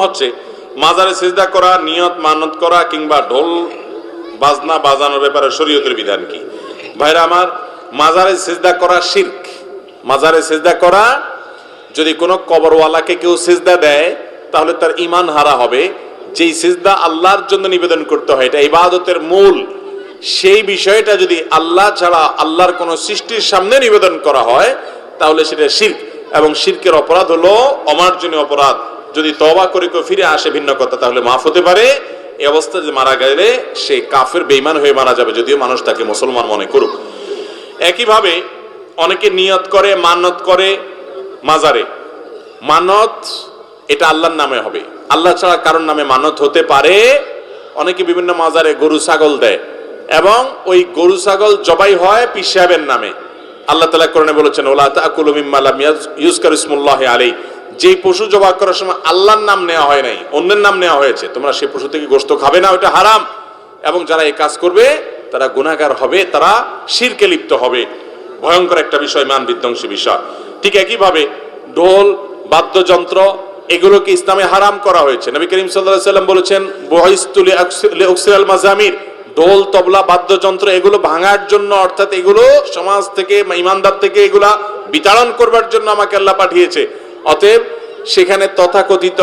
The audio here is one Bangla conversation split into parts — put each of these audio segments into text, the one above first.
হচ্ছে মাজারে সিজদা করা, নিয়ত মানত করা কিংবা ঢোল বাজনা বাজানোর ব্যাপারে শরীয়তের বিধান কি? ভাইরা আমার, মাজারে সিজদা করা শিরক। মাজারে সিজদা করা, যদি কোনো কবরওয়ালাকে কেউ সিজদা দেয় তাহলে তার ঈমান হারা হবে। যেই সিজদা আল্লাহর জন্য নিবেদন করতে হয়, এটা ইবাদতের মূল, সেই বিষয়টা যদি আল্লাহ ছাড়া আল্লাহর কোনো সৃষ্টির সামনে নিবেদন করা হয় তাহলে সেটা শিরক, এবং শিরকের অপরাধ হলো অমার্জনীয় অপরাধ। যদি তওবা করে কেউ ফিরে আসে ভিন্ন কথা, তাহলে মাফ হতে পারে। এই অবস্থায় যে মারা গেলে সে কাফের বেঈমান হয়ে মারা যাবে, যদিও মানুষ তাকে মুসলমান মনে করুক। একইভাবে অনেকে নিয়ত করে, মানত করে মাজারে। মানত এটা আল্লাহর নামে হবে, আল্লাহ ছাড়া কারোর নামে মানত হতে পারে। অনেকে বিভিন্ন মাজারে গরু ছাগল দেয় এবং ওই গরু ছাগল জবাই হয় পীর সাহেবের নামে। আল্লাহ তাআলা কোরআনে বলেছেন, ওয়ালা তাকুলু মিম্মা লাম ইউযকার ইসমুল্লাহি আলাইহি, যেই পশু জবাই করার সময় আল্লাহর নাম নেওয়া হয় নাই, অন্যের নাম নেওয়া হয়েছে, তোমরা সেই পশু থেকে গোশত খাবে না, ওটা হারাম। এবং যারা এই কাজ করবে তারা গুনাহগার হবে, তারা শিরকে লিপ্ত হবে। ভয়ঙ্কর একটা বিষয়, মান বিধ্বংসী বিষয়। ঠিক একইভাবে ঢোল, বাদ্যযন্ত্র, এগুলোকে ইসলামে হারাম করা হয়েছে। নবী করিম সাল্লাল্লাহু আলাইহি সাল্লাম বলেছেন, বুইসতু লিউকসিরাল মাজামির, ঢোল, তবলা, বাদ্যযন্ত্র এগুলো ভাঙার জন্য, অর্থাৎ এগুলো সমাজ থেকে, ইমানদার থেকে এগুলা বিতাড়ন করবার জন্য আমাকে আল্লাহ পাঠিয়েছে। অতএব সেখানে তথাকথিত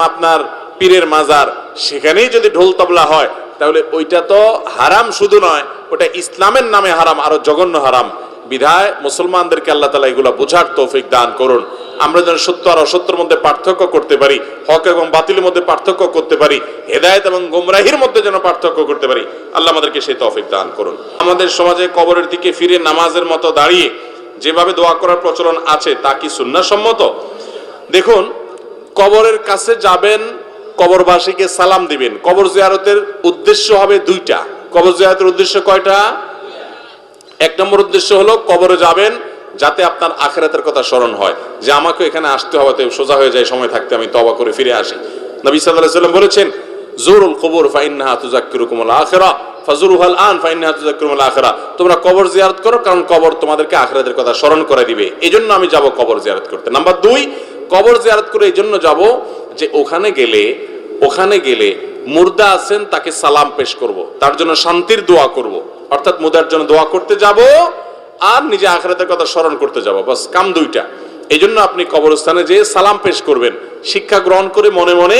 আপনার পীরের মাজার, সেখানেই যদি ঢোল তবলা হয় তাহলে ওইটা তো হারাম শুধু নয়, ওটা ইসলামের নামে হারাম, আরো জঘন্য হারাম। বিধায় মুসলমানদেরকে আল্লাহ তাআলা এগুলো বোঝার তৌফিক দান করুন। আমরা যেন সত্য আর অসত্যের মধ্যে পার্থক্য করতে পারি, হক এবং বাতিলের মধ্যে পার্থক্য করতে পারি, হেদায়েত এবং গোমরাহির মধ্যে যেন পার্থক্য করতে পারি। আল্লাহ আমাদেরকে সেই তৌফিক দান করুন। আমাদের সমাজে কবরের দিকে ফিরে নামাজের মতো দাঁড়িয়ে যেভাবে দোয়া করার প্রচলন আছে তা কি সুন্নাহ সম্মত? দেখুন, কবরের কাছে যাবেন, কবরবাসীকে সালাম দিবেন। কবর জিয়ারতের উদ্দেশ্য হবে দুইটা। কবর জিয়ারতের উদ্দেশ্য কয়টা? এক নম্বর উদ্দেশ্য হলো কবরে যাবেন যাতে আপনার আখিরাতের কথা স্মরণ হয়, যে আমাকে এখানে আসতে হবে, তো সোজা হয়ে যায় সময় থাকতে আমি তওবা করে ফিরে আসি। নবী সাল্লাল্লাহু আলাইহি ওয়াসাল্লাম বলেছেন, জুরুল কুবুর ফাইন্নাহা তুযাক্কিরুকুমুল আখিরা ফাজুরুহাল আন ফাইন্নাহা তুযাক্কিরুকুমুল আখিরা। তোমরা কবর জিয়ারত করো, কারণ কবর তোমাদেরকে আখিরাতের কথা স্মরণ করে দিবে। এজন্য আমি যাব কবর জিয়ারত করতে। নাম্বার 2, কবর জিয়ারত করে এই জন্য যাব যে ওখানে গেলে মুর্দা আছেন, তাকে সালাম পেশ করব, তার জন্য শান্তির দোয়া করব। অর্থাৎ মুর্দার জন্য দোয়া করতে যাব আর নিজে আখিরাতের কথা স্মরণ করতে যাব, বাস কাম দুইটা। এই জন্য আপনি কবরস্থানে যেয়ে সালাম পেশ করবেন, শিক্ষা গ্রহণ করে মনে মনে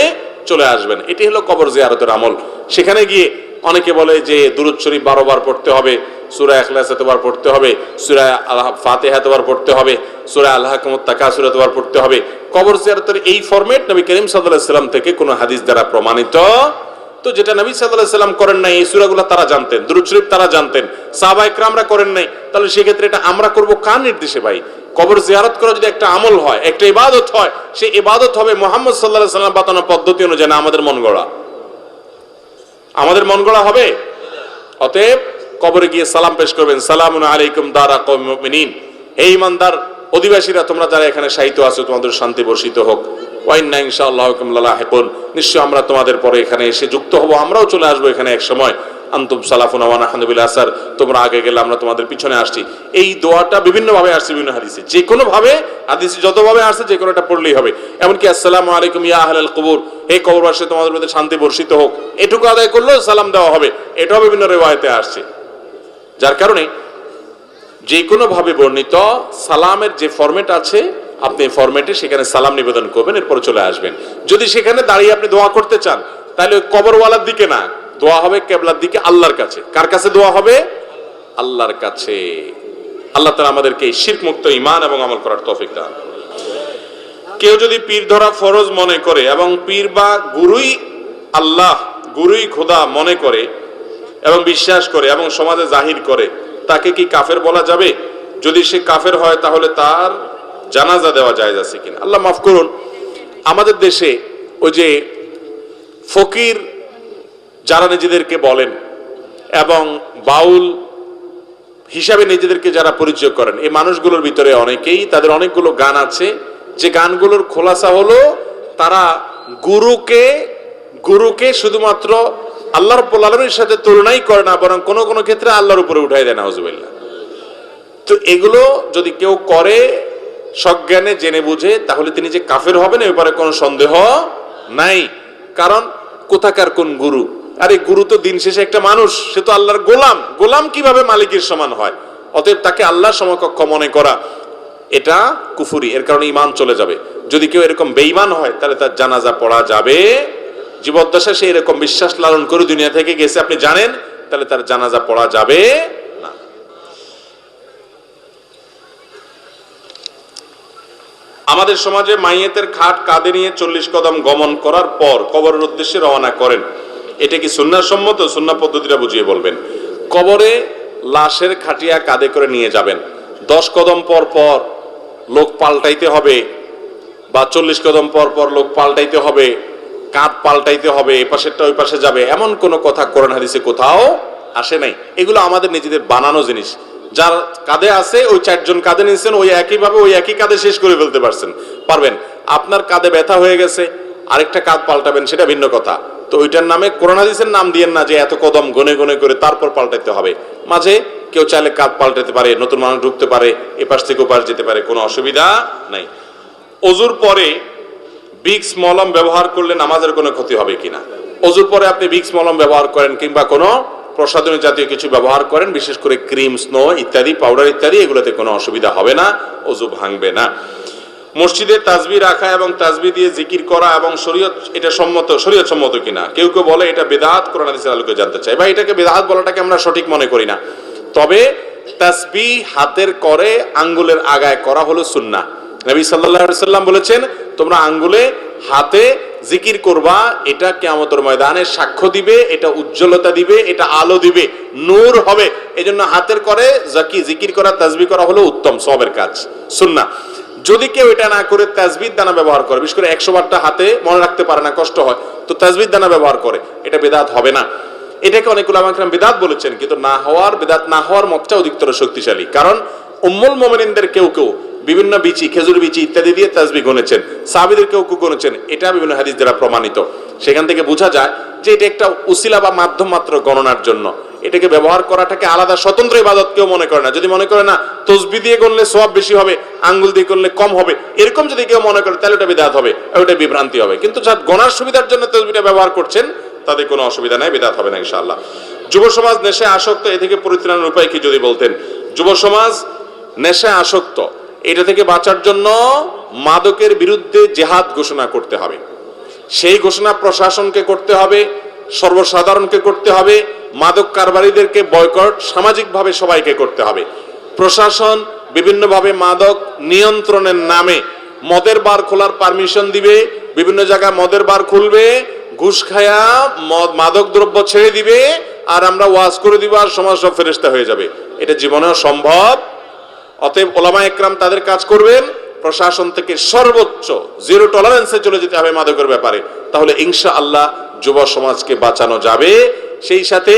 চলে আসবেন। এটি হলো কবর জিয়ারতের আমল। সেখানে গিয়ে অনেকে বলে যে দুরূদ শরীফ 12 বার পড়তে হবে, সূরা ইখলাস এতবার পড়তে হবে, সূরা ফাতিহা এতবার পড়তে হবে, সূরা আল-হাকুমুত তাকাসুর এতবার পড়তে হবে। কবর জিয়ারতের এই ফরম্যাট নবী করিম সাল্লাল্লাহু আলাইহি ওয়াসাল্লাম থেকে কোনো হাদিস দ্বারা প্রমাণিত। তো যেটা নবী সাল্লাল্লাহু আলাইহি ওয়াসাল্লাম করেন নাই, এই সূরাগুলো তারা জানতেন, দুরূদ শরীফ তারা জানতেন, সাহাবায়ে কেরামরা করেন নাই, তাহলে সেক্ষেত্রে এটা আমরা করব কার নির্দেশে? ভাই, কবর জিয়ারত করা যদি একটা আমল হয়, একটা ইবাদত হয়, সেই ইবাদত হবে মুহাম্মদ সাল্লাল্লাহু আলাইহি ওয়াসাল্লাম বাতানো পদ্ধতি অনুযায়ী, না আমাদের মন গড়া। আমাদের মন গড়া হবে? অতএব কবরে গিয়ে সালাম পেশ করবেন, সালামুন আলাইকুম দারা কওমিল মুমিনিন, হে ঈমানদার অধিবাসীরা, তোমরা যারা এখানে শায়িত আছো, তোমাদের শান্তি বর্ষিত হোক। ওয়া ইন্না ইনশাআল্লাহু বিকুম লালাহিকুন, নিশ্চয় আমরা তোমাদের পরে এখানে এসে যুক্ত হব, আমরাও চলে আসবো এখানে এক সময়। আনতুম সালাফুনা ওয়া নাহনু বিল আসার, তোমরা আগে গেলে আমরা তোমাদের পিছনে আসছি। এই দোয়াটা বিভিন্ন ভাবে আসছে, বিভিন্ন হাদিসে, যে কোনো ভাবে, হাদিসে যতভাবে আসছে যে কোনোটা পড়লেই হবে। এমনকি আসসালামু আলাইকুম ইয়া আহলাল কুবুর, হে কবরবাসী তোমাদের মধ্যে শান্তি বর্ষিত হোক, এটুকু আদায় করলেও সালাম দেওয়া হবে। এটাও বিভিন্ন রিওয়ায়াতে আসছে। যার কারণে যে কোনো ভাবে বর্ণিত সালামের যে ফরম্যাট আছে, আপনি ফরম্যাটে সেখানে সালাম নিবেদন করবেন, এরপরে চলে আসবেন। যদি সেখানে দাঁড়িয়ে আপনি দোয়া করতে চান, তাহলে কবরওয়ালার দিকে না, দোয়া হবে কিবলার দিকে, আল্লাহর কাছে। কার কাছে দোয়া হবে? আল্লাহর কাছে। আল্লাহ তাআলা আমাদেরকে শিরক মুক্ত ঈমান এবং আমল করার তৌফিক দান করুন। কেউ যদি পীর ধরা ফরজ মনে করে এবং পীর বা গুরুই আল্লাহ, গুরুই খোদা মনে করে এবং বিশ্বাস করে এবং সমাজে জাহির করে, তাকে কি কাফের বলা যাবে? যদি সে কাফের হয় তাহলে তার জানাজা দেওয়া জায়েজ আছে কিনা? আল্লাহ মাফ করুন, আমাদের দেশে ওই যে ফকির যারা নিজেদেরকে বলেন এবং বাউল হিসাবে নিজেদেরকে যারা পরিচয় করেন, এই মানুষগুলোর ভিতরে অনেকেই, তাদের অনেকগুলো গান আছে, যে গানগুলোর খোলাসা হলো তারা গুরুকে শুধুমাত্র আল্লাহ রাব্বুল আলামিনের সাথে তুলনাই করে না, বরং কোনো কোনো ক্ষেত্রে আল্লাহর উপরে উঠাই দেয়, নাউজুবিল্লাহ। তো এগুলো যদি কেউ করে সজ্ঞানে জেনে বুঝে, তাহলে তিনি যে কাফের হবেন এ ব্যাপারে কোনো সন্দেহ নাই। কারণ কোথাকার কোন গুরু? আরে গুরু তো দিন শেষে একটা মানুষ, সে তো আল্লাহর গোলাম। গোলাম কিভাবে মালিকের সমান হয়? অতএব তাকে আল্লাহ সমকক্ষ মনে করা এটা কুফরি, এর কারণে ঈমান চলে যাবে। যদি কেউ এরকম বেঈমান হয় তাহলে তার জানাজা পড়া যাবে। জীবদ্দশায় সে এরকম বিশ্বাস লালন করে দুনিয়া থেকে গেছে আপনি জানেন, তাহলে তার জানাজা পড়া যাবে না। আমাদের সমাজে মাইয়েতের খাট কাঁধে নিয়ে 40 কদম গমন করার পর কবরের উদ্দেশ্যে রওনা করেন, এটা কি সুন্নাহ সম্মত? সুন্নাহ পদ্ধতিটা বুঝিয়ে বলবেন। কবরে লাশের খাটিয়া কাঁধে করে নিয়ে যাবেন, 10 কদম পর পর লোক পাল্টাইতে হবে, বা 40 কদম পর পর লোক পাল্টাইতে হবে, কাঁধ পাল্টাইতে হবে, এ পাশেরটা ওই পাশে যাবে, এমন কোনো কথা কোরআন হাদিসে কোথাও আসে নাই। এগুলো আমাদের নিজেদের বানানো জিনিস। যার কাঁধে আছে ওই 4 জন কাঁধে নিয়েছেন, ওই একইভাবে ওই একই কাঁধে শেষ করে ফেলতে পারবেন। আপনার কাঁধে ব্যথা হয়ে গেছে, আরেকটা কাঁধ পাল্টাবেন, সেটা ভিন্ন কথা। তো ওইটার নামে কোরআন হাদিসের নাম দিয়েন না যে এত কদম গনে গনে করে তারপর পাল্টাইতে হবে। মাঝে কেউ চাইলে কাঁধ পাল্টাতে পারে, নতুন মানুষ ঢুকতে পারে, এপাশ থেকে ওপাশ যেতে পারে, কোনো অসুবিধা নাই। অজুর পরে ভিক্স মলম ব্যবহার করলে নামাজের কোনো ক্ষতি হবে কিনা? অজুর পরে আপনি ভিক্স মলম ব্যবহার করেন কিংবা কোনো প্রসাধনী জাতীয় কিছু ব্যবহার করেন, বিশেষ করে ক্রিম, স্নো ইত্যাদি, পাউডার ইত্যাদি, এগুলোতে কোনো অসুবিধা হবে না, অজু ভাঙবে না। মসজিদে তাসবিহ রাখা এবং তাসবিহ দিয়ে জিকির করা এবং শরীয়ত এটা শরীয়ত সম্মত কিনা? কেউ কেউ বলে এটা বিদআত, কোরআন হাদিসের আলোকে জানতে চাই। ভাই, এটাকে বিদআত বলাটাকে আমরা সঠিক মনে করি না। তবে তাসবিহ হাতের করে আঙ্গুলের আগায় করা হলো সুন্নাহ। নবী সাল্লাল্লাহু আলাইহি ওয়াসাল্লাম বলেছেন, তোমরা আঙ্গুলে হাতে জিকির করবা, এটা কিয়ামতের ময়দানে সাক্ষ্য দিবে, এটা উজ্জ্বলতা দিবে, এটা আলো দিবে, নূর হবে। এজন্য হাতের করে জিকির করা, তাসবিহ করা হলো উত্তম সওয়াবের কাজ, সুন্নাহ। যদি কেউ এটা না করে তাসবিহ দানা ব্যবহার করে, বিশেষ করে 100 বারটা হাতে মনে রাখতে পারে না, কষ্ট হয়, তো তাসবিহ দানা ব্যবহার করে, এটা বিদআত হবে না। এটাকে অনেক উলামা কেরাম বিদআত বলেছেন, কিন্তু বিদআত না হওয়ার মতটা অধিকতর শক্তিশালী। কারণ উম্মুল মুমিনিনদের কেউ কেউ বিভিন্ন বিচি, খেজুর বিচি ইত্যাদি দিয়ে তাসবিহ গণেছেন, সাহাবীদের কেউ কেউ গণেছেন, এটা বিভিন্ন হাদিস দ্বারা প্রমাণিত। সেখান থেকে বোঝা যায় যে এটা একটা উসিলা বা মাধ্যম মাত্র গণনার জন্য। এটাকে ব্যবহার করাটাকে আলাদা স্বতন্ত্র ইবাদত কেউ মনে করে না। যদি মনে করে না তাসবিহ দিয়ে গণলে সওয়াব বেশি হবে, আঙ্গুল দিয়ে গণলে কম হবে, এরকম যদি কেউ মনে করে, তাহলে ওটা বিদআত হবে, ওটা বিভ্রান্তি হবে। কিন্তু যারা গণার সুবিধার জন্য তাসবিহটা ব্যবহার করছেন, তাদের কোনো অসুবিধা নাই, বিদআত হবে না ইনশাআল্লাহ। যুব সমাজ নেশায় আসক্ত, এ থেকে পরিত্রাণের উপায় কি যদি বলতেন? যুব সমাজ নেশায় আসক্ত, এটা থেকে বাঁচার জন্য মাদকের বিরুদ্ধে জিহাদ ঘোষণা করতে হবে। সেই ঘোষণা প্রশাসনকে করতে হবে, সর্বসাধারণকে করতে হবে, মাদক কারবারিদেরকে বয়কট সামাজিকভাবে সবাইকে করতে হবে। প্রশাসন বিভিন্নভাবে মাদক নিয়ন্ত্রণের নামে মদের বার খোলার পারমিশন দিবে, বিভিন্ন জায়গায় মদের বার খুলবে, ঘুষ খায়া মাদক দ্রব্য ছেড়ে দিবে, আর আমরা ওয়াজ করে দিব, আর সমাজ সব ফেরেশতা হয়ে যাবে। এটা জীবনেও সম্ভব। অতএব ওলামা একরাম তাদের কাজ করবেন, প্রশাসন থেকে সর্বোচ্চ জিরো টলারেন্সে চলে যেতে হবে মাদকের ব্যাপারে, তাহলে ইনশাআল্লাহ যুব সমাজকে বাঁচানো যাবে। সেই সাথে